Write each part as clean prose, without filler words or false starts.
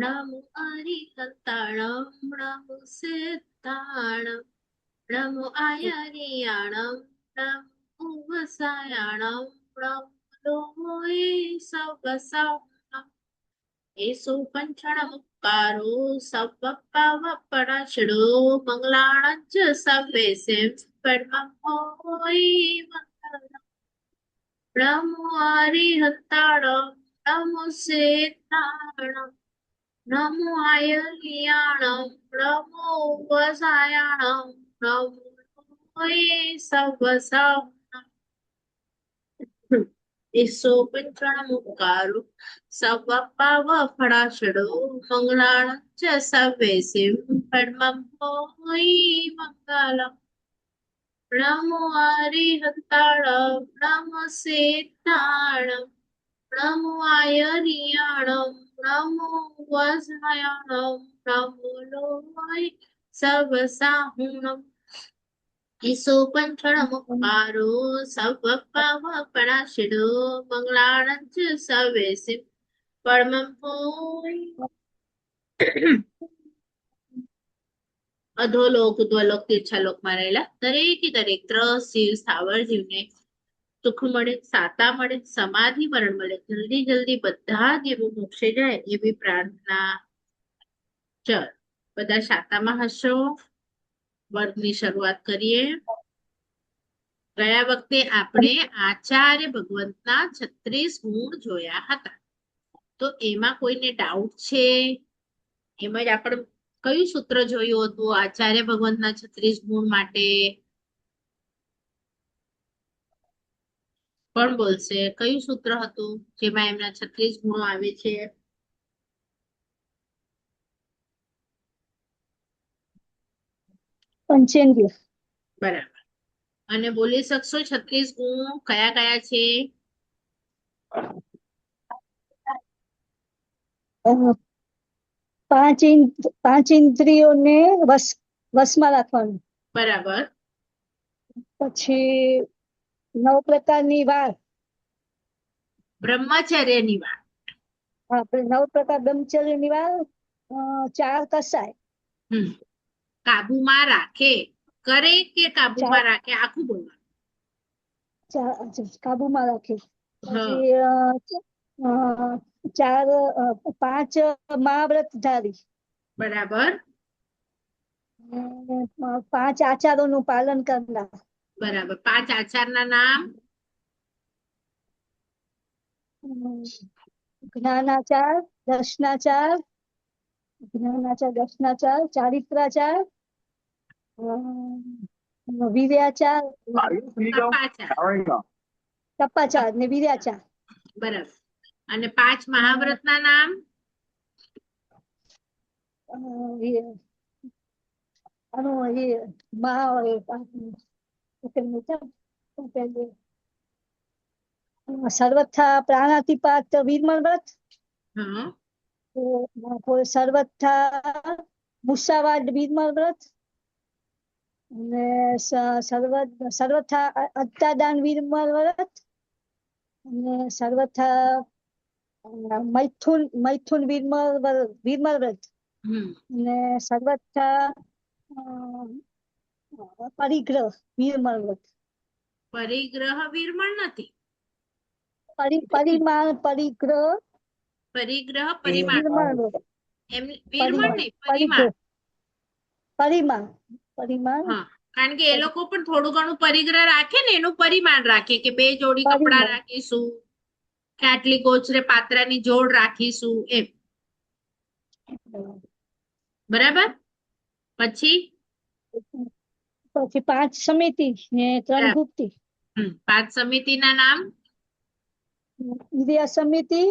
નમો હરિહંતાણમ નમો સિદ્ધાણમ નમો આયરિયાણમ નમો વસાયાણમ નમો લોહે સવસાણમ એસો પંચણમુક્કારો સવપ્પવપરાશડો મંગલાણં ચ સર્વેષેં પરમં હોય મંગલમ નમો હરિહંતાણમ નમો સિદ્ધાણમ નમો આયર્યાણમ નમો વસાયાણમ નમો સવસાણમ એસો પંચણમુક્કારો સવપ્પવપરાશડો મંગલાણં ચ સર્વેષેં પરમં હોય મંગલમ નમો હરિહંતાણમ નમો સિદ્ધાણમ નમો આયર્યાણમ નમો વસાયાણમ નમો લોહય સવસાહુણમ એસો પંચણમુક્કારો સવપ્પવપરાશડો મંગલાણં ચ સર્વેષેં પરમં હોય અધોલોક ઉદ્વલોક તીર્છાલોકમાં રહેલા દરેકે દરેક ત્રસ જીવ સ્થાવર જીવને સુખ મળે, સાતા મળે, સમાધિ મરણ મળે, જલ્દી જલ્દી બધા દેવો મોક્ષે જાય એવી પ્રાર્થના. ચલ બધા શાતામાં હશો. વર્ગની શરૂઆત કરીએ. ગયા વખતે આપણે આચાર્ય ભગવંતના 36 ગુણ જોયા હતા. તો એમાં કોઈને ડાઉટ છે? એમાં જ આપણે કયું સૂત્ર જોયું હતું આચાર્ય ભગવંતના 36 ગુણ માટે? કોણ બોલશે? કયું સૂત્ર હતું જેમાં એમના 36 ગુણો આવે છે? પંચેન્દ્રિય. બરાબર. અને બોલી શકશો 36 ગુણ કયા કયા છે? પાંચ ઇન્દ્રિયોને વશમાં રાખવાનું. બરાબર. પછી 9 પ્રકારની વાર. બ્રહ્મચર્યની વાત. 9 પ્રકાર બ્રહ્મચર્યની વાર. 4 કસાય. કાબુમાં રાખે. કરે કે કાબુમાં રાખે? આખું બોલવાનું. કાબુમાં રાખે. હા. પછી 5 મહાવ્રતધારી. બરાબર. 5 આચારોનું પાલન કરનાર. બરાબર. 5 આચારના નામ? જ્ઞાનાચાર, દર્શનાચાર, ચારિત્રાચાર, વીર્યાચાર, તપાચાર ને વીર્યાચાર. બરાબર. અને 5 મહાવ્રતના નામ? સર્વથા પ્રાણાતિપાત વીરમલ વ્રત. સર્વથા મુસાવાદ વીરમલ વ્રત. અને સર્વથા અત્તાદાન વીરમલ વ્રત. અને સર્વથા મૈથુન વીરમલ વ્રત. અને સર્વથા પરિગ્રહ વીરમલ વ્રત. પરિગ્રહ વીરમળ નથી. પરિમાણ પરિગ્રહ પરિગ્રહ પરિમાણ. એમ વીરમળ નહીં, પરિમાણ. હા, કારણ કે એ લોકો પણ થોડું ઘણું પરિગ્રહ રાખે ને, એનું પરિમાણ રાખે કે 2 જોડી કપડા રાખીશું કે આટલી ગોચરે પાત્રાની જોડ રાખીશું એમ. બરાબર. પછી 5 સમિતિ ને 3 ગુપ્તિ. 5 સમિતિના નામ? વિદ્યા સમિતિ,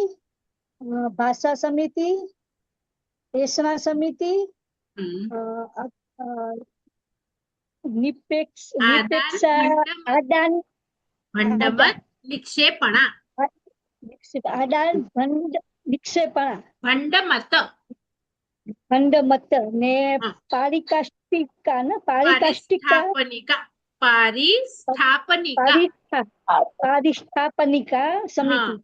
ભાષા સમિતિ, દેશના સમિતિ, આદાન ભંડમત નિક્ષેપણા. ભંડમત ને પારિકાષ્ટિકા ને પારિસ્થાપનિકા સમિતિ.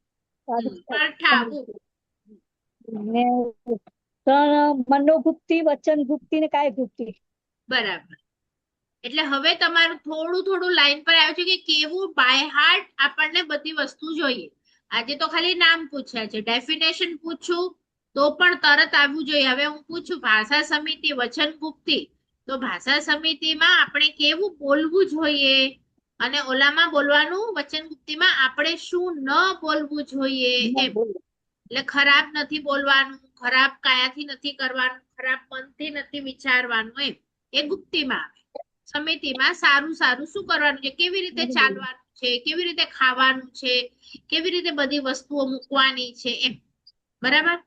ત્રણ મનોગુપ્તી, વચનગુપ્તી ને કાયગુપ્તી. બરાબર. એટલે હવે તમારું થોડું થોડું લાઈન પર આવ્યું છે કે કેવું બાય હાર્ટ આપણને બધી વસ્તુ જોઈએ. આજે તો ખાલી નામ પૂછ્યા છે, ડેફિનેશન પૂછું તો પણ તરત આવવું જોઈએ. હવે હું પૂછું ભાષા સમિતિ, વચનગુપ્તી, તો ભાષા સમિતિમાં આપણે કેવું બોલવું જોઈએ અને ઓલામાં બોલવાનું વચનગુપ્તીમાં આપણે શું ન બોલવું જોઈએ એમ. એટલે ખરાબ નથી બોલવાનું, ખરાબ કાયાથી નથી કરવાનું, ખરાબ મનથી નથી વિચારવાનું એમ. એ ગુપ્તીમાં આવે. સમિતિમાં સારું સારું શું કરવાનું છે, કેવી રીતે ચાલવાનું છે, કેવી રીતે ખાવાનું છે, કેવી રીતે બધી વસ્તુઓ મૂકવાની છે એમ. બરાબર.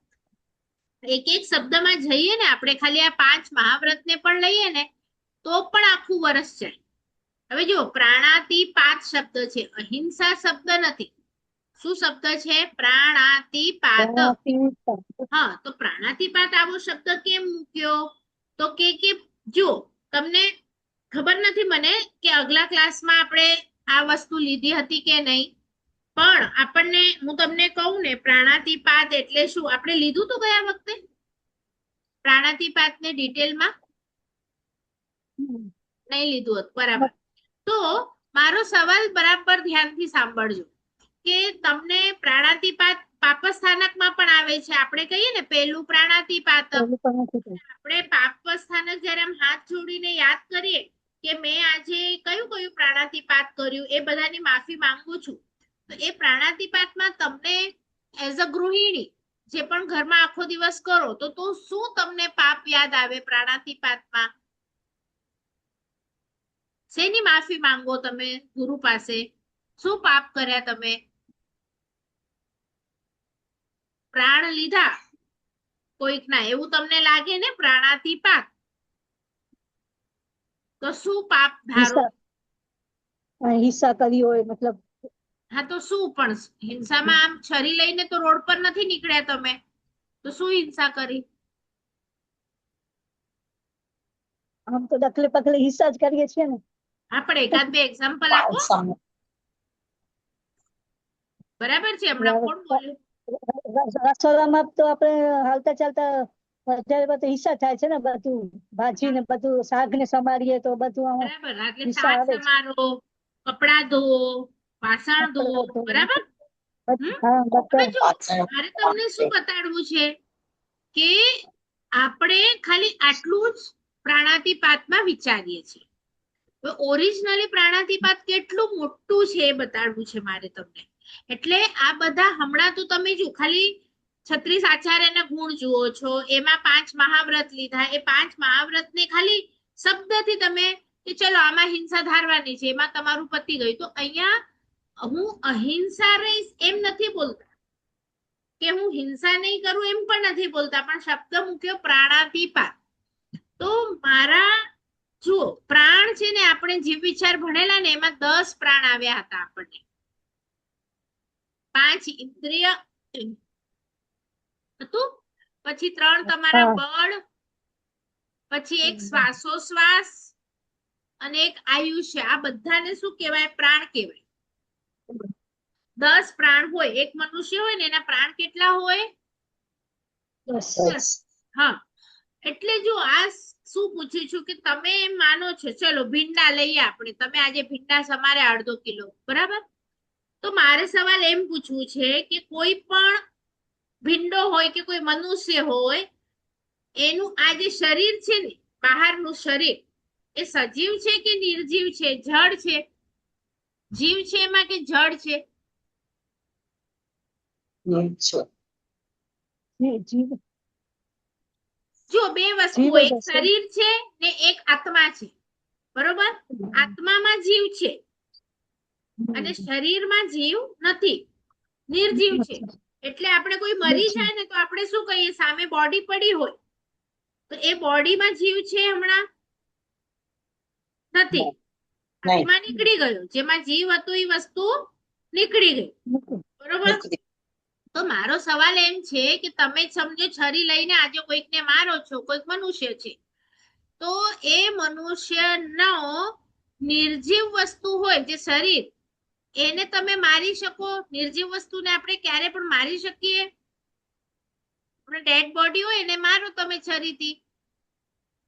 એક એક શબ્દમાં જઈએ ને આપણે, ખાલી આ 5 મહાવ્રતને પણ લઈએ ને તો પણ આખું વર્ષ જાય. હવે જો પ્રાણાતિપાત શબ્દ છે, અહિંસા શબ્દ નથી. શું શબ્દ છે? પ્રાણાતિપાત. હા, તો પ્રાણાતિપાત આવો શબ્દ કેમ મૂક્યો? તો કે જો તમને ખબર નથી મને કે અગલા ક્લાસમાં આપણે આ વસ્તુ લીધી હતી કે નહીં, પણ આપણને હું તમને કહું ને, પ્રાણાતિપાત એટલે શું આપણે લીધું તો ગયા વખતે પ્રાણાતિપાતને ડિટેલમાં નહીં લીધું હતું. બરાબર. તો મારો સવાલ બરાબર ધ્યાનથી સાંભળજો કે તમને પ્રાણાતિપાત પાપસ્થાનકમાં પણ આવે છે. આપણે કહીએ ને પહેલું પ્રાણાતિપાત, આપણે પાપસ્થાનક જ્યારે આમ હાથ જોડીને યાદ કરીએ કે મેં આજે કયું કયું પ્રાણાતિપાત કર્યું, એ બધાની માફી માંગુ છું. તો એ પ્રાણાતિપાતમાં તમને એઝ અ ગૃહિણી જે પણ ઘરમાં આખો દિવસ કરો તો શું તમને પાપ યાદ આવે પ્રાણાતિપાતમાં? શેની માફી માંગો તમે ગુરુ પાસે? શું પાપ કર્યા તમે? પ્રાણ લીધા કોઈકના, એવું તમને લાગે ને પ્રાણાતિપાત, તો શું પાપ ધારો? હિંસા કરી હોય મતલબ. હા, તો શું? પણ હિંસામાં આમ છરી લઈને તો રોડ પર નથી નીકળ્યા તમે, તો શું હિંસા કરી? આમ તો ડકલે પગલે હિંસા જ કરીએ છીએ ને. આપણે એકાદ બે એક્ઝામ્પલ આપો. બરાબર છે. હમણાં કોણ બોલ્યું? રસોડામાં તો આપણે હાલતા ચાલતા વધારે બધું હિંસા થાય છે ને, બધું ભાજી ને બધું શાક ને સમારીએ તો બધું આમાં બરાબર. એટલે હિંસા શાક આવે છે. સમારો, કપડા ધોવો, વાસણ ધોવો. બરાબર. હા, હવે જો મારે તમને શું બતાડવું છે કે આપણે ખાલી આટલું જ પ્રાણાતિપાતમાં વિચારીએ છીએ. ઓરિજિનલી પ્રાણાતિપાત કેટલું મોટું છે એ બતાડવું છે મારે તમને. એટલે આ બધા હમણાં તો તમે જો ખાલી 36 આચાર્યના ગુણ જુઓ છો, એમાં 5 મહાવ્રત લીધા, એ 5 મહાવ્રતને ખાલી શબ્દથી તમે કે ચલો આમાં હિંસા ધારવાની છે, એમાં તમારું પતી ગયું. તો અહીંયા હું અહિંસા રહીશ એમ નથી બોલતા, કે હું હિંસા નહીં કરું એમ પણ નથી બોલતા, પણ શબ્દ મૂક્યો પ્રાણાતિપાત. તો મારા જુઓ પ્રાણ છે ને, આપણે જીવ વિચાર ભણેલા ને એમાં 10 પ્રાણ આવ્યા હતા આપણને. 5 ઇન્દ્રિય હતું, પછી 3 તમારા બળ, પછી 1 શ્વાસોશ્વાસ અને 1 આયુષ્ય. આ બધાને શું કહેવાય? પ્રાણ કહેવાય. 10 પ્રાણ હોય. એક મનુષ્ય હોય ને એના પ્રાણ કેટલા હોય? 10. હા, એટલે જો આ શું પૂછ્યું છું કે તમે એમ માનો છો, ચલો ભીંડા લઈએ આપણે, તમે આજે ભીંડા સમારે અડધો કિલો, બરાબર? તો મારે સવાલ એમ પૂછવું છે કે કોઈ પણ ભીંડો હોય કે કોઈ મનુષ્ય હોય, એનું આ જે શરીર છે ને, બહારનું શરીર, એ સજીવ છે કે નિર્જીવ છે, જળ છે? જીવ છે એમાં કે જળ છે? જો બે વસ્તુ હોય, એક શરીર છે ને એક આત્મા છે, બરોબર? આત્મામાં જીવ છે અને શરીરમાં જીવ નથી, નિર્જીવ છે. એટલે આપણે કોઈ મરી જાય ને તો આપણે શું કહીએ? સામે બોડી પડી હોય તો એ બોડીમાં જીવ છે હમણાં? નથી. આત્મા નીકળી ગયો, જેમાં જીવ હતું એ વસ્તુ નીકળી ગઈ, બરોબર? તો મારો સવાલ એમ છે કે તમે સમજો છરી લઈને આજે કોઈકને મારો છો, કોઈક મનુષ્ય છે, તો એ મનુષ્યનો નિર્જીવ વસ્તુ હોય જે શરીર, એને તમે મારી શકો? નિર્જીવ વસ્તુને આપણે ક્યારે પણ મારી શકીએ? ડેડ બોડી હોય એને મારો તમે છરીથી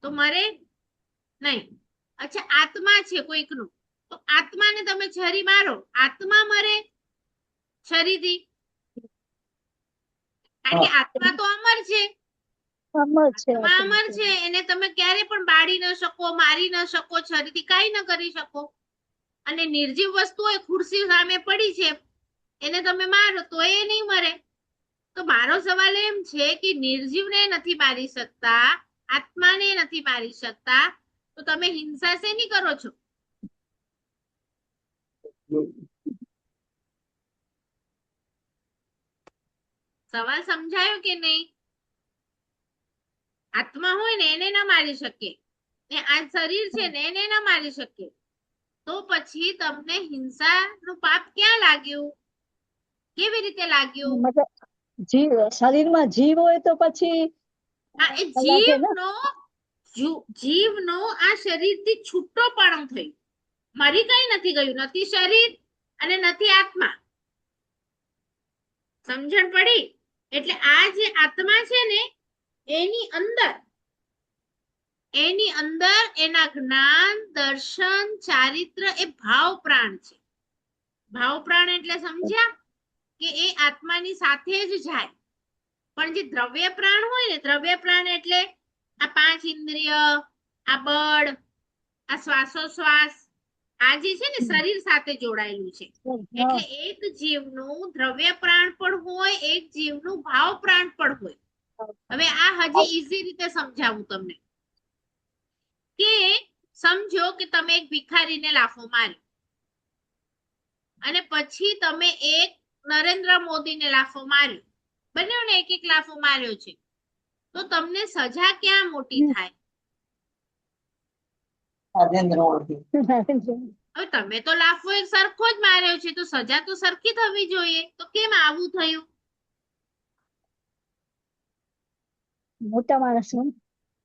તો મરે નહીં. અચ્છા આત્મા છે કોઈકનું, તો આત્માને તમે છરી મારો, આત્મા મરે છરીથી? કારણ કે આત્મા તો અમર છે, અમર છે આત્મા અમર છે, એને તમે ક્યારે પણ બાળી ન શકો, મારી ન શકો, છરીથી કાઈ ન કરી શકો. અને નિર્જીવ વસ્તુ હોય, ખુરશી સામે પડી છે, એને તમે મારો તો એ નહીં મરે. તો મારો સવાલ એમ છે કે નિર્જીવને નથી મારી શકતા, આત્માને નથી મારી શકતા, તો તમે હિંસા શેની કરો છો? સવાલ સમજાયો કે નહીં? આત્મા હોય ને એને ના મારી શકે, ને આ શરીર છે ને એને ના મારી શકે, તો પછી તમને હિંસાનું પાપ ક્યાં લાગ્યું? કેવી રીતે લાગ્યું? મતલબ જીવ શરીરમાં જીવ હોય તો પછી આ એ લાગે ને. જીવનો આ શરીરથી છૂટોપણું થયું, મરી કઈ નથી ગયું, નથી શરીર અને નથી આત્મા. સમજણ પડી? એટલે આ જે આત્મા છે ને એની અંદર એના જ્ઞાન, દર્શન, ચારિત્ર એ ભાવ પ્રાણ છે. ભાવ પ્રાણ એટલે સમજ્યા કે એ આત્માની સાથે જ જાય. પણ જે દ્રવ્ય પ્રાણ હોય ને, દ્રવ્ય પ્રાણ એટલે આ પાંચ ઇન્દ્રિય, આ બળ, આ શ્વાસોશ્વાસ, આ જે છે ને શરીર સાથે જોડાયેલું છે. એટલે એક જીવનું દ્રવ્ય પ્રાણ પણ હોય, એક જીવનું ભાવ પ્રાણ પણ હોય. હવે આ હજી ઈઝી રીતે સમજાવું તમને કે સમજો કે તમે એક ભિખારીને લાફો માર્યો અને પછી તમે એક નરેન્દ્ર મોદીને લાફો માર્યો, બંનેને એક એક લાફો માર્યો છે, તો તમને સજા ક્યાં મોટી થાય? હવે તમે તો લાફો એક સરખો જ માર્યો છે, તો સજા તો સરખી થવી જોઈએ, તો કેમ આવું થયું? મોટા માણસ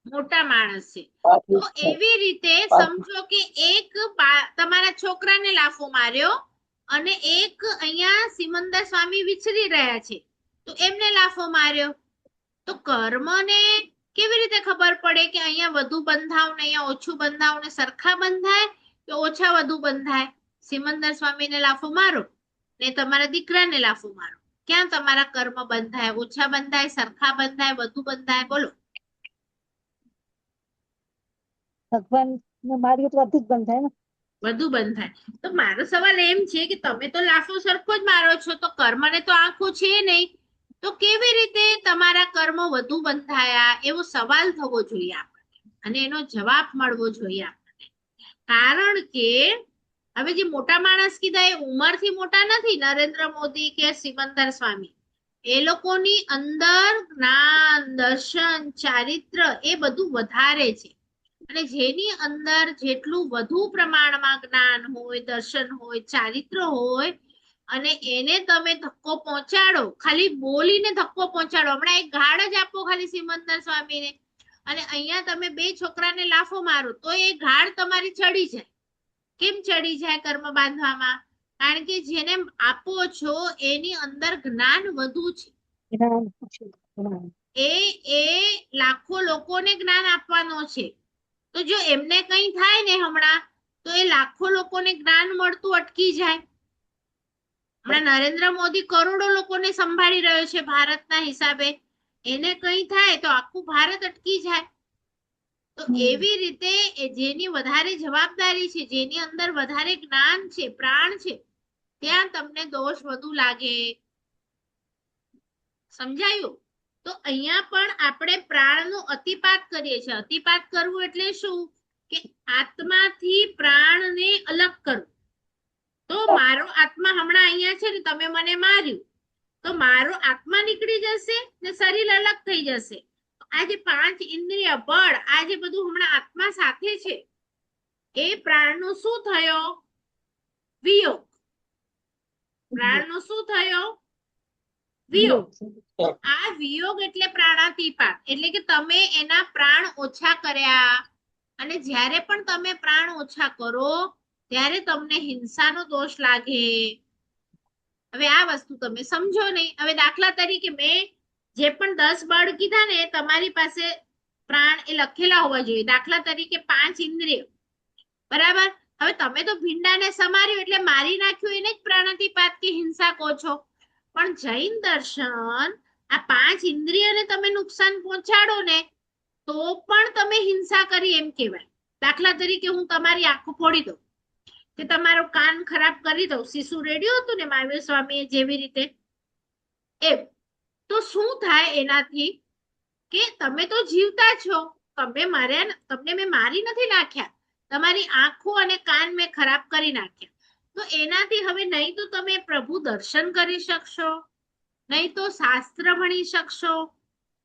મોટા માણસ છે. તો એવી રીતે સમજો કે એક તમારા છોકરાને લાફો માર્યો અને એક અહીંયા સિમંદર સ્વામી વિચરી રહ્યા છે, તો એમને લાફો માર્યો. તો કર્મને કેવી રીતે ખબર પડે કે અહીંયા વધુ બંધાવ ને અહીંયા ઓછું બંધાવ, ને સરખા બંધાય કે ઓછા વધુ બંધાય? સિમંદર સ્વામીને લાફો મારો ને તમારા દીકરાને લાફો મારો, ક્યાં તમારા કર્મ બંધાય? ઓછા બંધાય, સરખા બંધાય, વધુ બંધાય? બોલો. ભગવાન ને માર્યું તો બધું જ બંધાય ને. વધુ બંધાય. તો મારો સવાલ એમ છે કે તમે તો લાફો સરખો જ મારો છો, તો કર્મને તો આંખો છે નહીં, તો કેવી રીતે તમારા કર્મ વધુ બંધાયા? એવો સવાલ થવો જોઈએ આપણને, અને એનો જવાબ મળવો જોઈએ આપણને. કારણ કે હવે જે મોટા માણસ કીધા એ ઉંમરથી મોટા નથી, નરેન્દ્ર મોદી કે સિમંદર સ્વામી. એ લોકોની અંદર જ્ઞાન, દર્શન, ચારિત્ર એ બધું વધારે છે. અને જેની અંદર જેટલું વધુ પ્રમાણમાં જ્ઞાન હોય, દર્શન હોય, ચારિત્ર હોય, અને એને તમે ધક્કો પહોંચાડો, ખાલી બોલીને ધક્કો પહોંચાડો, હમણાં એક ઘાડ જ આપો ખાલી સિમંદર સ્વામીને, અને અહીંયા તમે બે છોકરાને લાફો મારો, તો એ ઘાડ તમારી ચડી જાય. કેમ ચડી જાય? કર્મ બાંધવામાં. કારણ કે જેને આપો છો એની અંદર જ્ઞાન વધુ છે. એ લાખો લોકોને જ્ઞાન આપવાનો છે. તો જો એમને કઈ થાય ને હમણાં, તો એ લાખો લોકોને જ્ઞાન મળતું અટકી જાય. હમણાં નરેન્દ્ર મોદી કરોડો લોકોને સંભાળી રહ્યો છે ભારતના હિસાબે, એને કઈ થાય તો આખું ભારત અટકી જાય. તો એવી રીતે જેની વધારે જવાબદારી છે, જેની અંદર વધારે જ્ઞાન છે, પ્રાણ છે, ત્યાં તમને દોષ વધુ લાગે. સમજાયું? તો અહીંયા પણ આપણે પ્રાણનો અતિપાત કરીએ છીએ. અતિપાત કરવું એટલે શું? કે આત્માથી પ્રાણને અલગ કરવું. તો મારો આત્મા હમણાં અહીંયા છે ને, તમે મને માર્યું, તો મારો આત્મા નીકળી જશે ને શરીર અલગ થઈ જશે. આ જે પાંચ ઇન્દ્રિય, બળ, આ જે બધું હમણાં આત્મા સાથે છે, એ પ્રાણનો શું થયો? વિયોગ. પ્રાણનો શું થયો? વિયોગ. આ વિયોગ એટલે પ્રાણાતિપાત, એટલે કે તમે એના પ્રાણ ઓછા કર્યા. અને જ્યારે પણ તમે પ્રાણ ઓછા કરો ત્યારે તમને હિંસાનો દોષ લાગે. હવે આ વસ્તુ તમે સમજો નહીં. હવે દાખલા તરીકે મેં જે પણ 10 બળ કીધા ને એ તમારી પાસે પ્રાણ એ લખેલા હોવા જોઈએ. દાખલા તરીકે 5 ઇન્દ્રિય, બરાબર. હવે તમે તો ભીંડાને સમાર્યું એટલે મારી નાખ્યું એને જ પ્રાણાતિપાત કે હિંસા કહો છો. પણ જૈન દર્શન આ 5 ઇન્દ્રિયને તમે નુકસાન પહોંચાડો ને તો પણ તમે હિંસા કરી એમ કહેવાય. દાખલા તરીકે હું તમારી આંખો ફોડી દઉં કે તમારો કાન ખરાબ કરી દઉં, શિશુ રેડિયો હતું ને મહાવીર સ્વામીએ જેવી રીતે, એમ. તો શું થાય એનાથી કે તમે તો જીવતા છો, તમને મેં મારી નથી નાખ્યા, તમારી આંખો અને કાન મેં ખરાબ કરી નાખ્યા. તો એનાથી હવે નહીં તો તમે પ્રભુ દર્શન કરી શકશો, નહીં તો શાસ્ત્ર ભણી શકશો,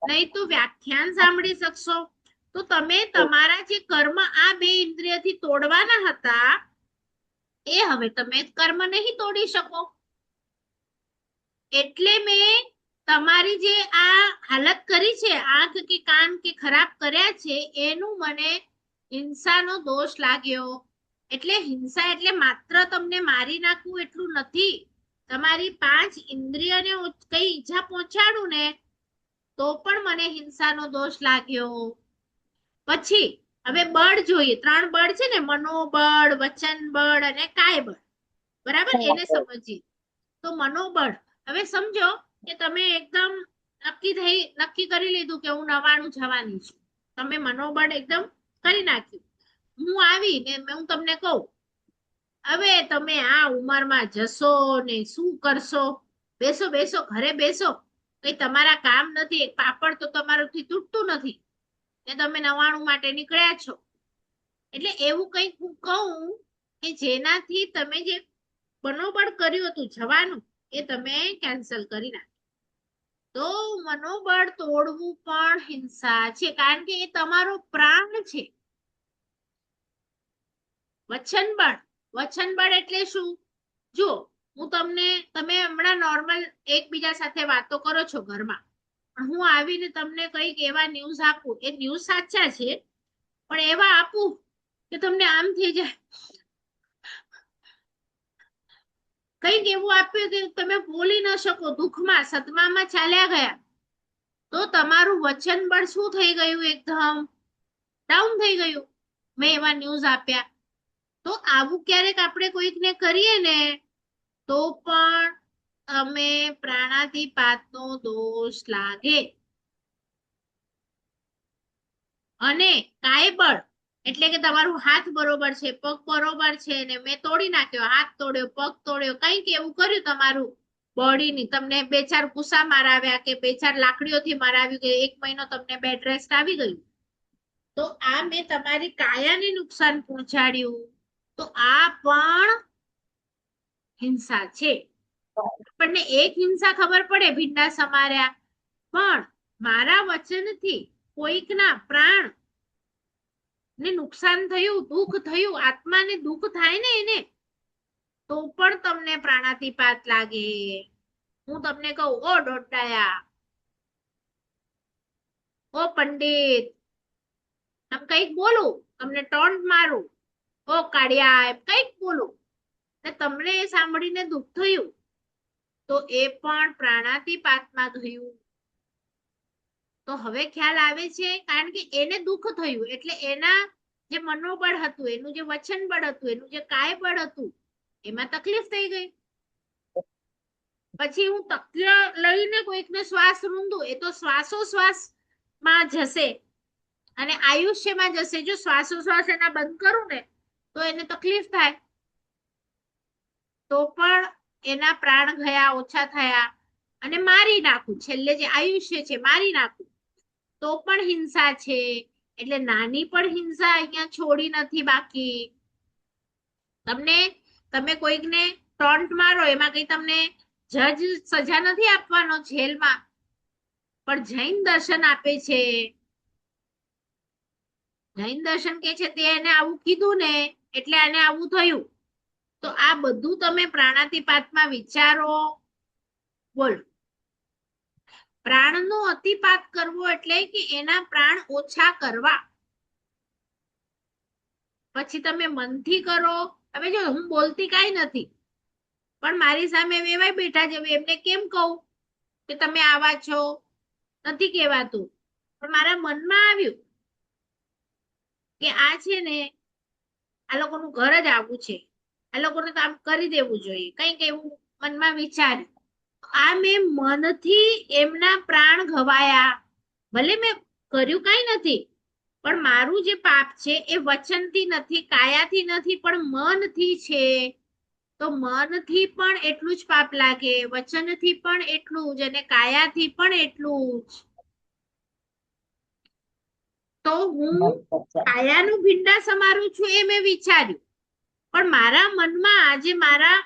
નહીં તો વ્યાખ્યાન સાંભળી શકશો. તો તમે તમારા જે કર્મ આ 2 ઇન્દ્રિયથી તોડવાના હતા એ હવે તમે કર્મ નહીં તોડી શકો. એટલે મેં તમારી જે આ હાલત કરી છે, આંખ કે કાન કે ખરાબ કર્યા છે, એનું મને હિંસાનો દોષ લાગ્યો. એટલે હિંસા એટલે માત્ર તમને મારી નાખવું એટલું નથી. તમારી 5 ઇન્દ્રિયને કઈ ઈજા પહોંચાડું ને તો પણ મને હિંસાનો દોષ લાગ્યો. પછી હવે બળ જોઈએ. 3 બળ છે ને, મનોબળ, વચન બળ અને કાય બળ, બરાબર. એને સમજીએ તો મનોબળ, હવે સમજો કે તમે એકદમ નક્કી કરી લીધું કે હું 99 જવાની છું. તમે મનોબળ એકદમ કરી નાખ્યું. હું આવી ને હું તમને કહું હવે તમે આ ઉંમરમાં જશો ને શું કરશો, બેસો બેસો ઘરે બેસો, કઈ તમારા કામ નથી, એક પાપડ તો તમારાથી તૂટતું નથી ને તમે 99 માટે નીકળ્યા છો. એટલે એવું કંઈક હું કહું કે જેનાથી તમે જે મનોબળ કર્યું હતું જવાનું એ તમે કેન્સલ કરી નાખો. તો મનોબળ તોડવું પણ હિંસા છે, કારણ કે એ તમારો પ્રાણ છે. વચન બળ એટલે શું? જો હું તમે હમણાં નોર્મલ એકબીજા સાથે વાતો કરો છો ઘરમાં, પણ હું આવીને તમને કઈક એવા ન્યૂઝ આપું, એ ન્યૂઝ સાચા છે પણ એવા આપું કે તમને આમ થઈ જાય, કઈક એવું આપ્યું કે તમે બોલી ન શકો, દુઃખમાં સદમામાં ચાલ્યા ગયા, તો તમારું વચન બળ શું થઈ ગયું? એકદમ ડાઉન થઈ ગયું. મેં એવા ન્યૂઝ આપ્યા. તો આવું ક્યારેક આપણે કોઈકને કરીએ ને તો પણ અમે પ્રાણાતિપાતનો દોષ લાગે. અને કાયબળ એટલે કે તમારું હાથ બરોબર છે, પગ બરોબર છે ને મેં તોડી નાખ્યો, હાથ તોડ્યો, પગ તોડ્યો, કંઈક એવું કર્યું તમારું બોડીની, તમને 2-4 કુસા મારાવ્યા કે 2-4 લાકડીઓથી મારાવ્યું કે 1 મહિનો તમને બેડ રેસ્ટ આવી ગયું, તો આ મેં તમારી કાયાને નુકસાન પહોંચાડ્યું, તો આ પણ હિંસા છે. આપણને એક હિંસા ખબર પડે, ભીંડા સમાર્યા, પણ મારા વચનથી કોઈકના પ્રાણ ને નુકસાન થયું, દુઃખ થયું, આત્માને દુઃખ થાય ને એને, તો પણ તમને પ્રાણાતિપાત લાગે. હું તમને કહું, ઓ દોડડાયા, ઓ પંડિત, આમ કઈક બોલું, તમને ટોન્ટ મારું, ઓ કાળિયા, એમ કઈક બોલું ને તમને એ સાંભળીને દુઃખ થયું, તો એ પણ પ્રાણાતિપાતમાં ગયું. તો હવે ખ્યાલ આવે છે, કારણ કે એને દુઃખ થયું એટલે એના જે મનોબળ હતું, એનું જે વચન બળ હતું, એનું જે કાય બળ હતું, એમાં તકલીફ થઈ ગઈ. પછી હું તકિયા લઈને કોઈકને શ્વાસ રૂંધું, એ તો શ્વાસોશ્વાસ માં જશે અને આયુષ્યમાં જશે. જો શ્વાસોશ્વાસ એના બંધ કરું ને તો એને તકલીફ થાય, તો પણ એના પ્રાણ ગયા, ઓછા થયા, અને મારી નાખું, છેલ્લે જે આયુષ્ય છે મારી નાખું, તો પણ હિંસા છે. એટલે નાની પણ હિંસા અહીંયા છોડી નથી બાકી. તમે કોઈકને ટોન્ટ મારો, એમાં કઈ તમને જજ સજા નથી આપવાનો જેલમાં, પણ જૈન દર્શન આપે છે. જૈન દર્શન કે છે તે એને આવું કીધું ને એટલે એને આવું થયું. તો આ બધું તમે પ્રાણાતિપાતમાં વિચારો. બોલો, પ્રાણનો અતિપાત કરવો એટલે કે એના પ્રાણ ઓછા કરવા. પછી તમે મનથી કરો. હવે જો હું બોલતી કાઈ નથી, પણ મારી સામે વેવાય બેઠા છે, એમને કેમ કહું કે તમે આવા છો? નથી કહેવાતું, પણ મારા મનમાં આવ્યું કે આ છે ને આ લોકોનું ઘર જ આવું છે, આ લોકોને તો આમ કરી દેવું જોઈએ, કંઈક એવું મનમાં વિચાર્યું. આ મેં મનથી એમના પ્રાણ ગવાયા. ભલે મેં કર્યું કઈ નથી, પણ મારું જે પાપ છે એ વચનથી નથી, કાયાથી નથી, પણ મનથી છે. તો મનથી પણ એટલું જ પાપ લાગે, વચનથી પણ એટલું જ, અને કાયાથી પણ એટલું જ. તો હું કાયાનું ભીંડા સમારું છું એ મેં વિચાર્યું, પણ મારા મનમાં આજે મારા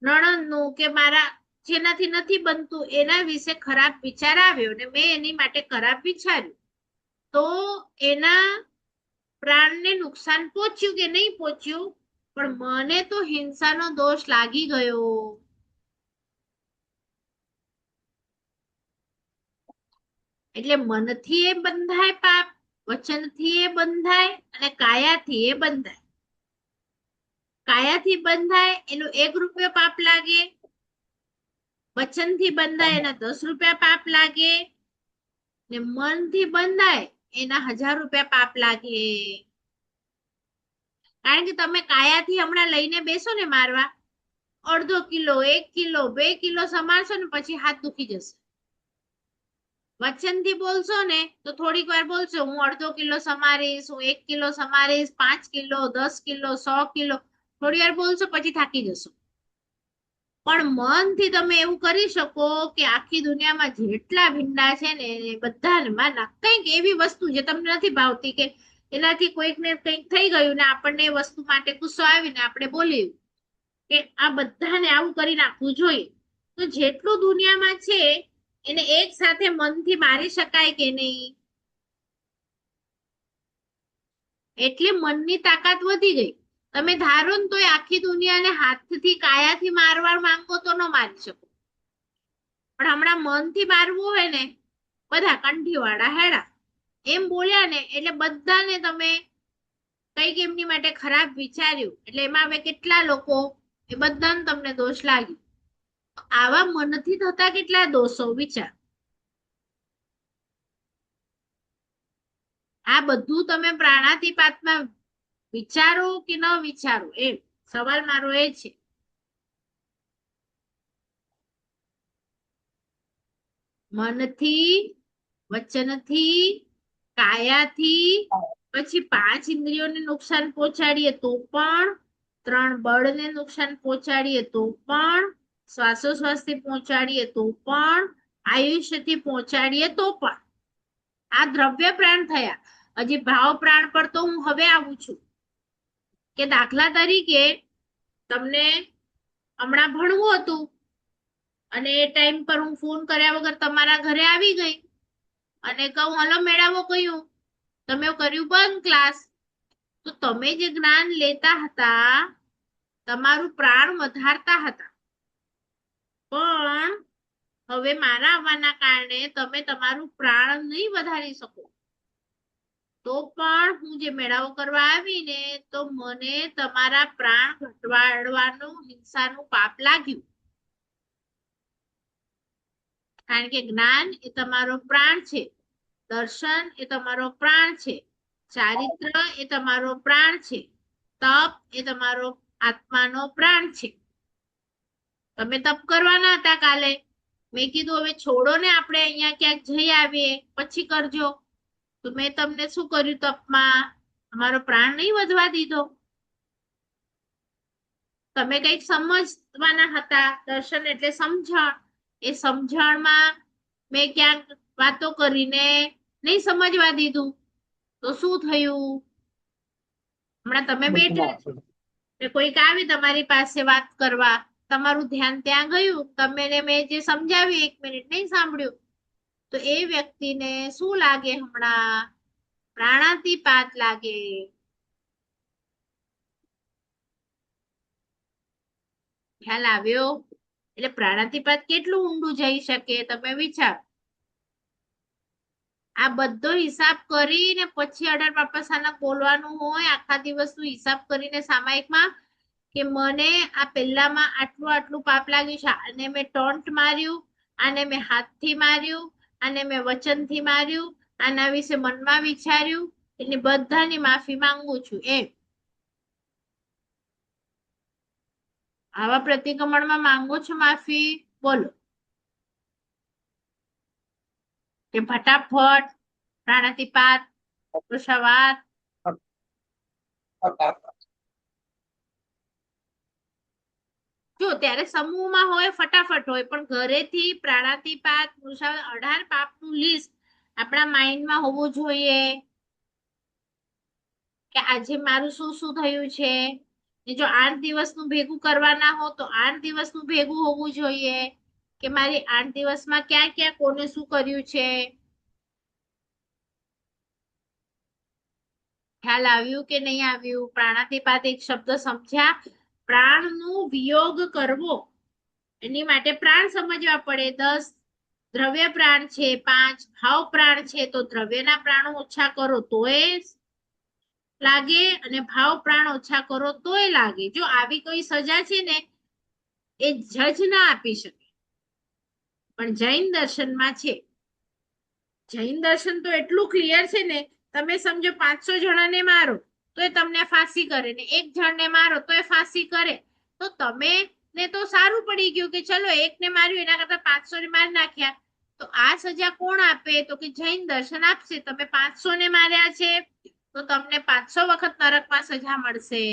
નણંદનું કે મારા જેનાથી નથી બનતું એના વિશે ખરાબ વિચાર આવ્યો ને મેં એની માટે ખરાબ વિચાર્યું, તો એના પ્રાણને નુકસાન પહોંચ્યું કે નહીં પહોંચ્યું, પણ મને તો હિંસાનો દોષ લાગી ગયો. એટલે મનથી એ બંધાય પાપ, વચનથી એ બંધાય અને કાયાથી એ બંધાય. કાયાથી બંધાય એનું 1 રૂપિયો પાપ લાગે, વચનથી બંધાય એના 10 રૂપિયા પાપ લાગે, ને મનથી બંધાય એના 1000 રૂપિયા પાપ લાગે. કારણ કે તમે કાયાથી હમણાં લઈને બેસો ને મારવા, અડધો કિલો, 1 કિલો, 2 કિલો સમારશો ને પછી હાથ દુખી જશે. વચનથી બોલશો ને તો થોડીક વાર બોલશો, હું અડધો કિલો સમારીશ, હું 1 કિલો સમારીશ, 5 કિલો, 10 કિલો, 100 કિલો, થોડી વાર બોલશો પછી થાકી જશો. પણ મનથી તમે એવું કરી શકો કે આખી દુનિયામાં જેટલા ભીંડા છે ને બધાને માના, કંઈક એવી વસ્તુ જે તમને નથી ભાવતી કે એનાથી કોઈકને કંઈક થઈ ગયું ને આપણને એ વસ્તુ માટે ગુસ્સો આવીને આપણે બોલ્યું કે આ બધાને આવું કરી નાખવું જોઈએ, તો જેટલું દુનિયામાં છે એને એક સાથે મનથી મારી શકાય કે નહીં? એટલે મનની તાકાત વધી ગઈ. તમે ધારો ને તોય આખી દુનિયાને હાથથી કાયાથી મારવા માંગો તો ન મારી શકો, પણ હમણાં મનથી મારવું હોય ને, બધા કંઠીવાળા હેડા એમ બોલ્યા ને એટલે બધાને તમે કઈક એમની માટે ખરાબ વિચાર્યું એટલે એમાં હવે કેટલા લોકો, એ બધાને તમને દોષ લાગ્યો. આવા મનથી થતા કેટલા દોષો વિચાર. આ બધું તમે પ્રાણાતિપાતમાં વિચારો કે ન વિચારો, એ સવાલ મારો એ છે. મનથી, વચનથી, કાયાથી, પછી 5 ઇન્દ્રિયોને નુકસાન પહોંચાડીએ તો પણ, 3 બળને નુકસાન પહોંચાડીએ તો પણ, શ્વાસોશ્વાસથી પહોંચાડીએ તો પણ, આયુષ્યથી પહોંચાડીએ તો પણ, આ દ્રવ્ય પ્રાણ થયા. હજી ભાવ પ્રાણ પર તો હું હવે આવું છું કે દાખલા તરીકે તમને હમણાં ભણવું હતું અને એ ટાઈમ પર હું ફોન કર્યા વગર તમારા ઘરે આવી ગઈ અને કહું હલો મેળાવો કહ્યું, તમે કર્યું બંધ ક્લાસ, તો તમે જે જ્ઞાન લેતા હતા, તમારું પ્રાણ વધારતા હતા, પણ હવે મારા આવવાના કારણે તમે તમારું પ્રાણ નહીં વધારી શકો. તો પણ હું જે મેળાવો કરવા આવી ને તો મને તમારા પ્રાણ ઘટાડવાનું હિંસાનું પાપ લાગ્યું. કારણ કે જ્ઞાન એ તમારો પ્રાણ છે, દર્શન એ તમારો પ્રાણ છે, ચારિત્ર એ તમારો પ્રાણ છે, તપ એ તમારો આત્માનો પ્રાણ છે. તમે તપ કરવાના હતા કાલે, મેં કીધું હવે છોડો ને, આપણે અહીંયા ક્યાંક જઈ આવીએ પછી કરજો. તો મેં તમને શું કર્યું તપમાં? અમારો પ્રાણ નહીં વધવા દીધો. તમે કઈક સમજવાના હતા, દર્શન એટલે સમજણ, એ સમજણમાં મેં ક્યાંક વાતો કરીને નહીં સમજવા દીધું, તો શું થયું? હમણાં તમે બેઠા છો ને કોઈક આવી તમારી પાસે વાત કરવા, તમારું ધ્યાન ત્યાં ગયું, તમે મેં જે સમજાવ્યું 1 મિનિટ નહીં સાંભળ્યું, તો એ વ્યક્તિને શું લાગે? હમણાં પ્રાણાતિપાત લાગે. ખ્યાલ આવ્યો? એટલે પ્રાણાતિપાત કેટલું ઊંડું જઈ શકે તમે વિચારો. આ બધો હિસાબ કરીને પછી અઢાર પાપાસાના બોલવાનું હોય, આખા દિવસનું હિસાબ કરીને સામાયિકમાં કે મને આ પહેલામાં આટલું આટલું પાપ લાગ્યું છે, આને મેં ટોન્ટ માર્યું, આને મેં હાથથી માર્યું, આને મેં વચનથી માર્યું, આના વિશે મનમાં વિચાર્યું, એની બધાની માફી માંગુ છું એમ. આવા પ્રતિક્રમણમાં માંગો છો માફી? બોલો. કે ફટાફટ પ્રાણાતિપાત, વૃષાવાત? જો ત્યારે સમૂહમાં હોય ફટાફટ હોય, પણ ઘરેથી પ્રાણાતિપાત, વૃષાવાત 18 પાપનું લિસ્ટ આપણા માઇન્ડમાં હોવું જોઈએ કે આજે મારું શું શું થયું છે. જો 8 દિવસનું ભેગું કરવાના હો તો 8 દિવસનું ભેગું હોવું જોઈએ કે મારી 8 દિવસમાં ક્યાં ક્યાં કોને શું કર્યું છે. ખ્યાલ આવ્યું કે નહીં આવ્યું? પ્રાણાતિપાત એક શબ્દ સમજ્યા? પ્રાણનું વિયોગ કરવો એની માટે પ્રાણ સમજવા પડે. 10 દ્રવ્ય પ્રાણ છે, 5 ભાવ પ્રાણ છે, તો દ્રવ્યના પ્રાણો ઓછા કરો તોય લાગે અને ભાવ પ્રાણ ઓછા કરો તોય લાગે. જો આવી કોઈ સજા છે ને એ જજ ના આપી શકે, પણ જૈન દર્શનમાં છે. જૈન દર્શન તો એટલું ક્લિયર છે ને, તમે સમજો 500 જણાને મારો તો એ તમને ફાંસી કરે, ને 1 જણને મારો તો એ ફાંસી કરે. તો તમે ને તો સારું પડી ગયું કે ચલો એકને માર્યું એના કરતા 500 ને મારી નાખ્યા. તો આ સજા કોણ આપે? તો કે જૈન દર્શન આપશે. તમે 500 ને માર્યા છે તો તમને 500 વખત નરકમાં સજા મળશે.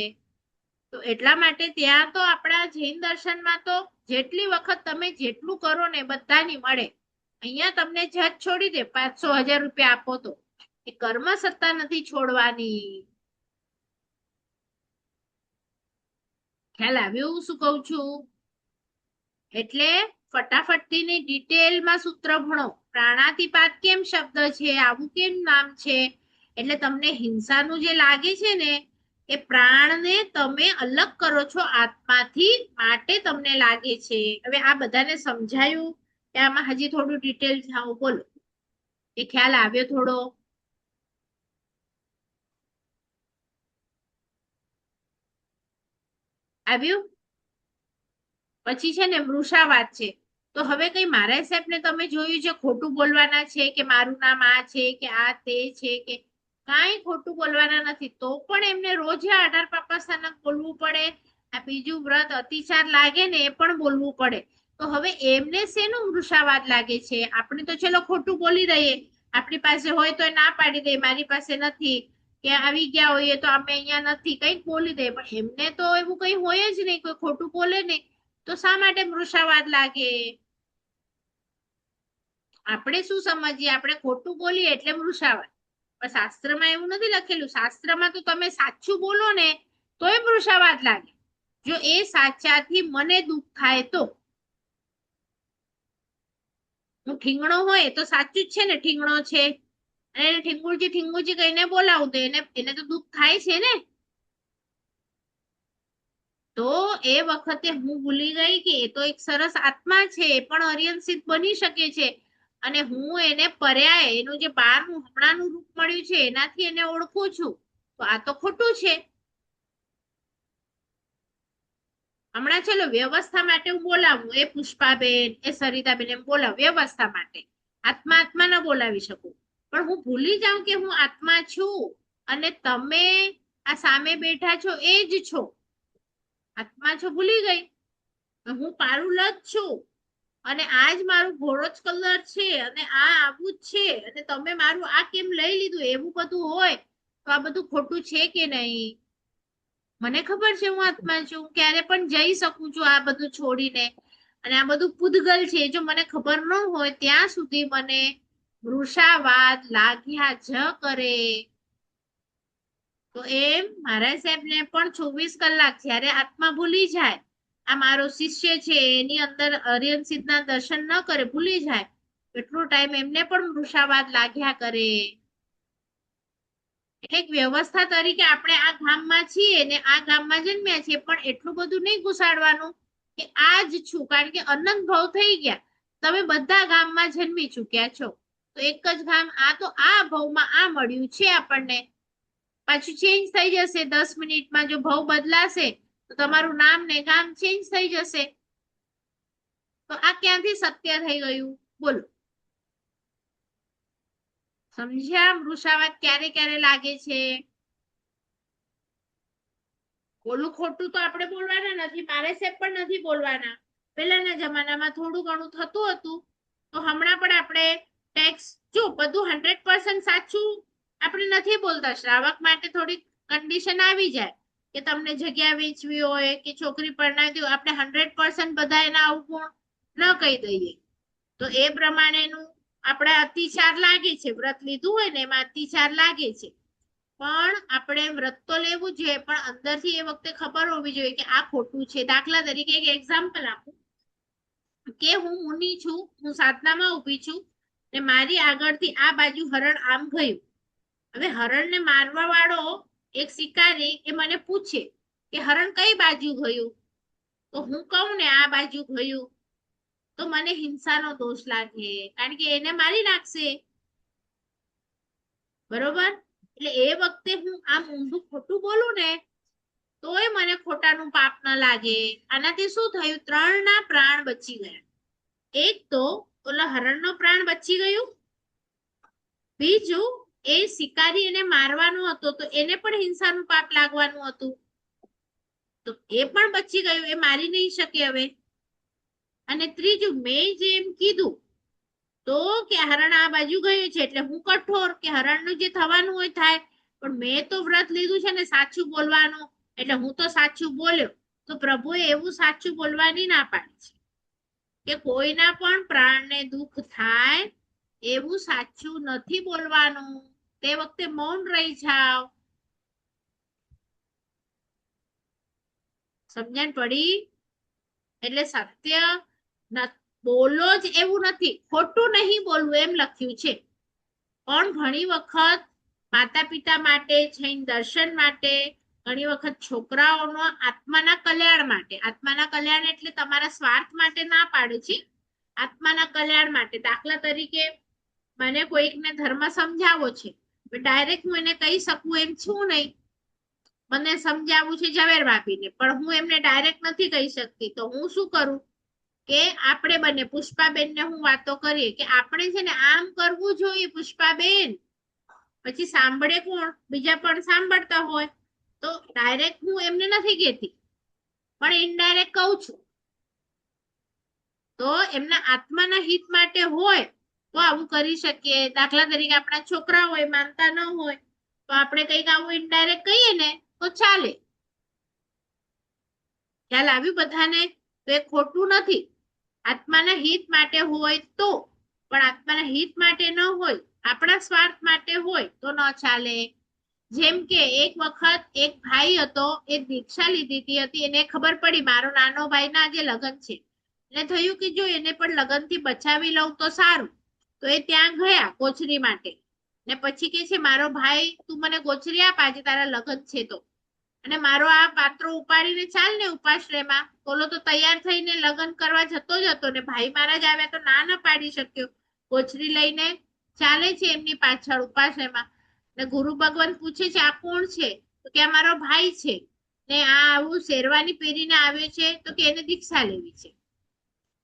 તો એટલા માટે ત્યાં તો આપણા જૈન દર્શનમાં તો જેટલી વખત તમે જેટલું કરો ને બધાની મળે. અહીંયા તમને જજ છોડી દે 500 1000 રૂપિયા આપો તો. એ કર્મ સત્તા નથી છોડવાની. ખ્યાલ આવ્યું શું કઉ છું? એટલે ફટાફટથી ડિટેલમાં સૂત્ર ભણો. પ્રાણાતિપાત કેમ શબ્દ છે, આવું કેમ નામ છે? એટલે તમને હિંસાનું જે લાગે છે ને એ પ્રાણને તમે અલગ કરો છો આત્માથી, માટે તમને લાગે છે. હવે આ બધાને સમજાયું કે આમાં હજી થોડું ડિટેલ જાઓ? બોલો. એ ખ્યાલ આવ્યો થોડો? આવ્યું? પછી છે ને મૃષાવાત છે. તો હવે કઈ મારા સાહેબને તમે જોયું છે ખોટું બોલવાના છે કે મારું નામ આ છે કે આ તે છે કે કાંઈ ખોટું બોલવાના નથી, તો પણ એમને રોજ 18 પાપા સ્થાનક બોલવું પડે. આ બીજું વ્રત અતિચાર લાગે ને એ પણ બોલવું પડે. તો હવે એમને શેનું મૃષાવાદ લાગે છે? આપણે તો ચલો ખોટું બોલી દઈએ, આપણી પાસે હોય તો ના પાડી દે મારી પાસે નથી, કે આવી ગયા હોઈએ તો અમે અહીંયા નથી, કંઈક બોલી દે. પણ એમને તો એવું કઈ હોય જ નહીં, કોઈ ખોટું બોલે નહીં, તો શા માટે મૃષાવાદ લાગે? આપણે શું સમજીએ? આપણે ખોટું બોલીએ એટલે મૃષાવાદ. પણ શાસ્ત્રમાં એવું નથી લખેલું. શાસ્ત્રમાં તો તમે સાચું બોલો ને તોય મૃષાવાદ લાગે. જો એ સાચાથી મને દુઃખ થાય તો. હું ઠીંગણો હોય તો સાચું જ છે ને, ઠીંગણો છે, અને એને ઠીંગુજી ઠીંગુજી કહીને બોલાવું તો એને તો દુઃખ થાય છે ને. તો એ વખતે હું ભૂલી ગઈ કે એ તો એક સરસ આત્મા છે, એ પણ અરિયન સિદ્ધ બની શકે છે, અને હું એને પર્યાય એનું જે 12નું હમણાંનું રૂપ મળ્યું છે એનાથી એને ઓળખું છું. તો આ તો ખોટું છે. હમણાં ચલો વ્યવસ્થા માટે હું બોલાવું, એ પુષ્પાબેન, એ સરિતાબેન એમ બોલાવ વ્યવસ્થા માટે, આત્મા આત્મા ન બોલાવી શકું. પણ હું ભૂલી જાઉં કે હું આત્મા છું અને તમે આ સામે બેઠા છો એ જ છો. આત્મા છો ભૂલી ગઈ. હું પારુલ જ છું અને આ જ મારું ઘોડો જ કલર છે અને આ આવું જ છે, અને તમે મારું આ કેમ લઈ લીધું, એવું બધું હોય તો આ બધું ખોટું છે કે નહીં? મને ખબર છે હું આત્મા છું, ક્યારે પણ જઈ શકું છું આ બધું છોડીને, અને આ બધું પૂદગલ છે. જો મને ખબર ન હોય ત્યાં સુધી મને વૃષાવાદ લાગ્યા જ કરે. તો એમ મારા સાહેબને પણ 24 કલાક જ્યારે આત્મા ભૂલી જાય, આ મારો શિષ્ય છે એની અંદર અરિયન સિદ્ધના દર્શન ન કરે, ભૂલી જાય, એટલો ટાઈમ એમને પણ વૃષાવાદ લાગ્યા કરે. એટલે એક વ્યવસ્થા તરીકે આપણે આ ગામમાં છીએ ને આ ગામમાં જન્મ્યા છીએ, પણ એટલું બધું નહીં ઘુસાડવાનું કે આ જ છું, કારણ કે અનંત ભાવ થઈ ગયા. તમે બધા ગામમાં જન્મી ચૂક્યા છો, તો એક જ ગામ, આ તો આ ભાવમાં આ મળ્યું છે આપણને. પાછું ચેન્જ થઈ જશે 10 મિનિટમાં. જો ભાવ બદલાશે તો તમારું નામ ને ગામ ચેન્જ થઈ જશે. તો આ ક્યાંથી સત્ય થઈ ગયું? બોલો. સમજ્યા? મૃષાવાદ ક્યારે ક્યારે લાગે છે? ઓલું ખોટું તો આપણે બોલવાના નથી, મારે સાહેબ પણ નથી બોલવાના. પહેલાના જમાનામાં થોડું ઘણું થતું હતું, તો હમણાં પણ આપણે ટેક્સ જો બધું 100% સાચું આપણે નથી બોલતા. શ્રાવક માટે થોડી કન્ડિશન આવી જાય કે તમને જગ્યા વેચવી હોય કે છોકરી પરણાવી દો, આપણે 100% બધા એના અવગુણ ન કહી દઈએ. તો એ પ્રમાણેનું આપણે અતિચાર લાગે છે, વ્રત લીધું હોય ને એમાં અતિચાર લાગે છે. પણ આપણે વ્રત તો લેવું જોઈએ, પણ અંદરથી એ વખતે ખબર હોવી જોઈએ કે આ ખોટું છે. દાખલા તરીકે એક એક્ઝામ્પલ આપું કે હું મુનિ છું, હું સાધનામાં ઊભી છું ને મારી આગળથી આ બાજુ હરણ આમ ગયું. હવે હરણને મારવા વાળો એક શિકારી એ મને પૂછે કે હરણ કઈ બાજુ ગયું, તો હું કહું ને આ બાજુ ગયું, તો મને હિંસાનો દોષ લાગે, કારણ કે એને મારી નાખશે. બરોબર? એટલે એ વખતે હું આમ ઊંધું ખોટું બોલું ને તોય મને ખોટાનું પાપ ન લાગે. આનાથી શું થયું? 3 ના પ્રાણ બચી ગયા. એક તો ઓલા હરણનો પ્રાણ બચી ગયું, બીજું એ શિકારી એને મારવાનો હતો તો એને પણ હિંસાનું પાપ લાગવાનું હતું, તો એ પણ બચી ગયું, એ મારી નહીં શકે હવે. અને ત્રીજું, મેં જેમ કીધું તો કે હરણ આ બાજુ ગયું છે એટલે હું કઠોર કે હરણનું જે થવાનું હોય થાય, પણ મેં તો વ્રત લીધું છે ને સાચું બોલવાનું, એટલે હું તો સાચું બોલ્યો. તો પ્રભુએ એવું સાચું બોલવાની ના પાડી છે કે કોઈના પણ પ્રાણને દુઃખ થાય એવું સાચું નથી બોલવાનું. તે વખતે મૌન રહી જાવ. સમજણ પડી? એટલે સત્ય બોલો જ એવું નથી, ખોટું નહીં બોલવું એમ લખ્યું છે. પણ ઘણી વખત માતા પિતા માટે, જૈન દર્શન માટે, ઘણી વખત છોકરાઓનો આત્માના કલ્યાણ માટે, આત્માના કલ્યાણ એટલે તમારા સ્વાર્થ માટે ના પાડે છે, આત્માના કલ્યાણ માટે. દાખલા તરીકે મને કોઈકને ધર્મ સમજાવવો છે, ડાયરેક્ટ હું એને કહી શકું એમ છું નહીં. મને સમજાવવું છે ઝવેર ભાભીને, પણ હું એમને ડાયરેક્ટ નથી કહી શકતી, તો હું શું કરું કે આપણે બંને પુષ્પાબેનને હું વાતો કરીએ કે આપણે છે ને આમ કરવું જોઈએ પુષ્પાબેન, પછી સાંભળે કોણ? બીજા પણ સાંભળતા હોય. તો ડાયરેક્ટ હું એમને નથી કહેતી, પણ ઇનડાયરેક્ટ કહું છું. તો એમના આત્માના હિત માટે હોય તો આવું કરી શકીએ. દાખલા તરીકે આપણા છોકરા હોય, માનતા ન હોય, તો આપણે કંઈક આવું ઇનડાયરેક્ટ કહીએ ને તો ચાલે. ખ્યાલ આવ્યું બધાને? તો એ ખોટું નથી. આત્માના હિત માટે હોય તો, પણ આત્માના હિત માટે ન હોય, આપણા સ્વાર્થ માટે હોય તો ન ચાલે. જેમ કે એક વખત એક ભાઈ હતો, એ દીક્ષા લીધી હતી, એને ખબર પડી મારો નાનો ભાઈના આજે લગ્ન છે, એને થયું કે જો એને પણ લગ્નથી બચાવી લઉં તો સારું. તો એ ત્યાં ગયા ગોચરી માટે, ને પછી કે છે મારો ભાઈ તું મને ગોચરી આપ, આજે તારા લગ્ન છે તો. અને મારો આ પાત્રો ઉપાડીને ચાલ ને ઉપાશ્રયમાં. ઓલો તો તૈયાર થઈને લગ્ન કરવા જતો જ હતો ને ભાઈ મારા જ આવ્યા તો ના પાડી શક્યો. ગોચરી લઈને ચાલે છે એમની પાછળ ઉપાશ્રયમાં, ને ગુરુ ભગવાન પૂછે છે આ કોણ છે? તો કે આ મારો ભાઈ છે, ને આ આવું શેરવાની પહેરીને આવ્યો છે, તો કે એને દીક્ષા લેવી છે.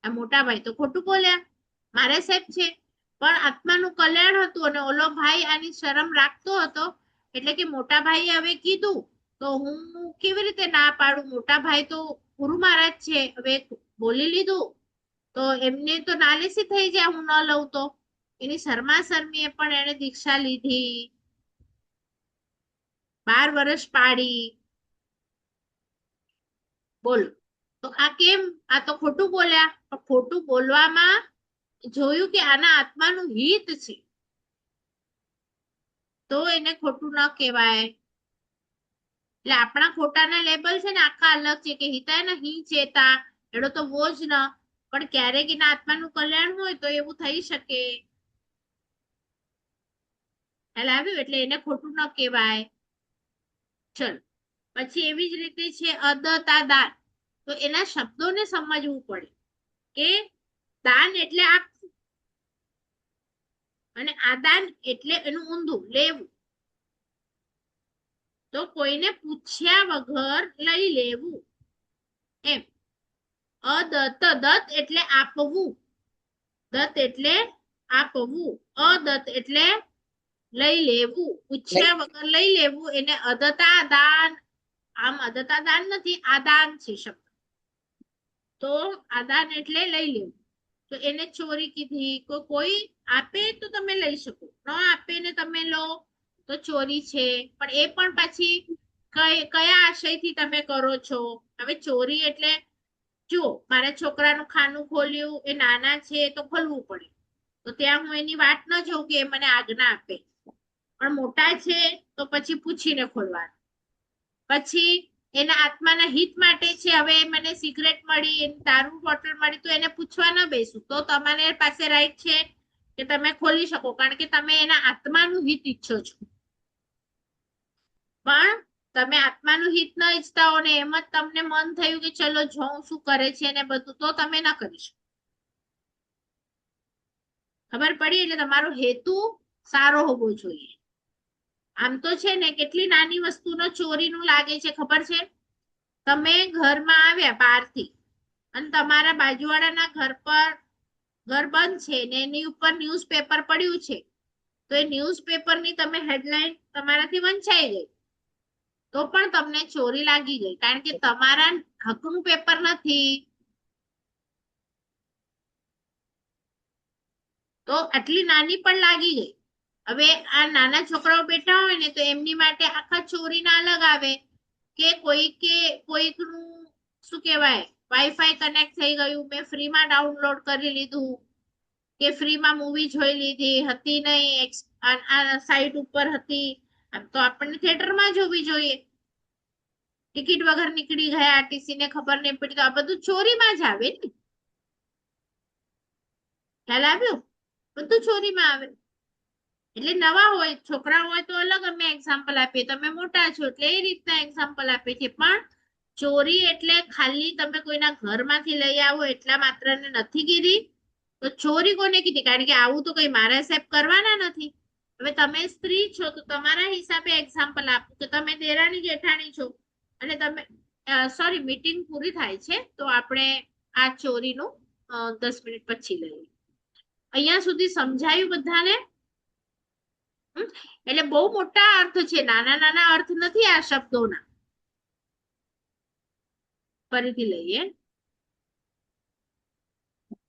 આ મોટા ભાઈ તો ખોટું બોલ્યા, મારે સાહેબ છે, પણ આત્માનું કલ્યાણ હતું અને ઓલો ભાઈ આની શરમ રાખતો હતો, એટલે કે મોટા ભાઈએ હવે કીધું તો હું કેવી રીતે ના પાડું? મોટા ભાઈ તો ગુરુ મહારાજ છે, હવે બોલી લીધું તો એમને તો નાલેસી થઈ જાય હું ન લઉં તો. એની શરમા શરમીએ પણ એને દીક્ષા લીધી, 12 વર્ષ પાડી. બોલો, તો આ કેમ? આ તો ખોટું બોલ્યા. પણ ખોટું બોલવામાં જોયું કે આના આત્માનું હિત છે, તો એને ખોટું ન કહેવાય. એટલે આપણા ખોટાના લેબલ છે ને આખા અલગ છે, કે હિતા ને હિ ચેતા, એડો તો વો જ ન. પણ ક્યારેક એના આત્માનું કલ્યાણ હોય તો એવું થઈ શકે. ખ્યાલ આવ્યું? એટલે એને ખોટું ન કહેવાય. ચલો, પછી એવી જ રીતે છે અદતા દાન. તો એના શબ્દોને સમજવું પડે કે દાન એટલે આપવું, અને આદાન એટલે એનું ઊંધું લેવું. તો કોઈને પૂછ્યા વગર લઈ લેવું એમ. અદત્ત, દત્ત એટલે આપવું, દત્ત એટલે આપવું, અદત્ત એટલે લઈ લેવું, પૂછ્યા વગર લઈ લેવું એને અદતા દાન. આમ અદતા દાન નથી, આદાન છે શબ્દ. તો આદાન એટલે લઈ લેવું. તો એને ચોરી કીધી. કોઈ આપે તો તમે લઈ શકો, ન આપે ને તમે લો તો ચોરી છે. પણ એ પણ પાછી કયા આશયથી તમે કરો છો. હવે ચોરી એટલે જો મારા છોકરાનું ખાનું ખોલ્યું, એ નાના છે તો ખોલવું પડે, તો ત્યાં હું એની વાત ન જોઉં કે એ મને આજ્ઞા આપે. પણ મોટા છે તો પછી પૂછીને ખોલવાનું. પછી એના આત્માના હિત માટે છે. હવે મને સિગરેટ મળી, દારૂ બોટલ મળી, તો એને પૂછવા ન બેસું, તો તમારી પાસે રાઈટ છે કે તમે ખોલી શકો, કારણ કે તમે એના આત્માનું હિત ઈચ્છો છો. પણ તમે આત્માનું હિત ન ઈચ્છતા હો ને એમ જ તમને મન થયું કે ચલો જોઉં શું કરે છે ને બધું, તો તમે ન કરી શકો. ખબર પડી? એટલે તમારો હેતુ સારો હોવો જોઈએ. આમ તો છે ને કેટલી નાની વસ્તુનો ચોરીનું લાગે છે ખબર છે? તમે ઘરમાં આવ્યા બહારથી અને તમારા બાજુવાળાના ઘર બંધ છે ને એની ઉપર ન્યૂઝપેપર પડ્યું છે, તો એ ન્યૂઝપેપરની તમે હેડલાઈન તમારાથી વંચાઈ ગઈ, તો પણ તમને ચોરી લાગી ગઈ, કારણ કે તમારા હકનું પેપર નથી. તો આટલી નાની પણ લાગી ગઈ. હવે આ નાના છોકરાઓ બેઠા હોય ને તો એમની માટે આખા ચોરીના અલગ આવે કે કોઈકનું શું કહેવાય, વાઈફાઈ કનેક્ટ થઈ ગયું, મેં ફ્રીમાં ડાઉનલોડ કરી લીધું કે ફ્રીમાં મૂવી જોઈ લીધી, હતી નહીં આ સાઇટ ઉપર હતી. આમ તો આપણને થિયેટરમાં જોવી જોઈએ, ટિકિટ વગર નીકળી ગયા, આરટીસી ને ખબર નહીં પડી, તો આ બધું ચોરીમાં જ આવે ને. ખ્યાલ આવ્યો? બધું ચોરીમાં આવે. એટલે નવા હોય છોકરા હોય તો અલગ અમે એક્ઝામ્પલ આપીએ, તમે મોટા છો એટલે એ રીતના એક્ઝામ્પલ આપીએ છીએ. પણ ચોરી એટલે ખાલી તમે કોઈના ઘરમાંથી લઈ આવો એટલા માત્ર ને નથી કીધી. તો ચોરી કોને કીધી? કારણ કે આવું તો કઈ મારા સાહેબ કરવાના નથી. હવે તમે સ્ત્રી છો તો તમારા હિસાબે એક્ઝામ્પલ આપો કે તમે દેરાણી જેઠાણી છો અને તમે સોરી મીટિંગ પૂરી થાય છે તો આપણે આ ચોરીનું 10 મિનિટ પછી લઈએ. અહીંયા સુધી સમજાયું બધાને? એટલે બહુ મોટા અર્થ છે, નાના નાના અર્થ નથી આ શબ્દોના. ફરીથી લઈએ.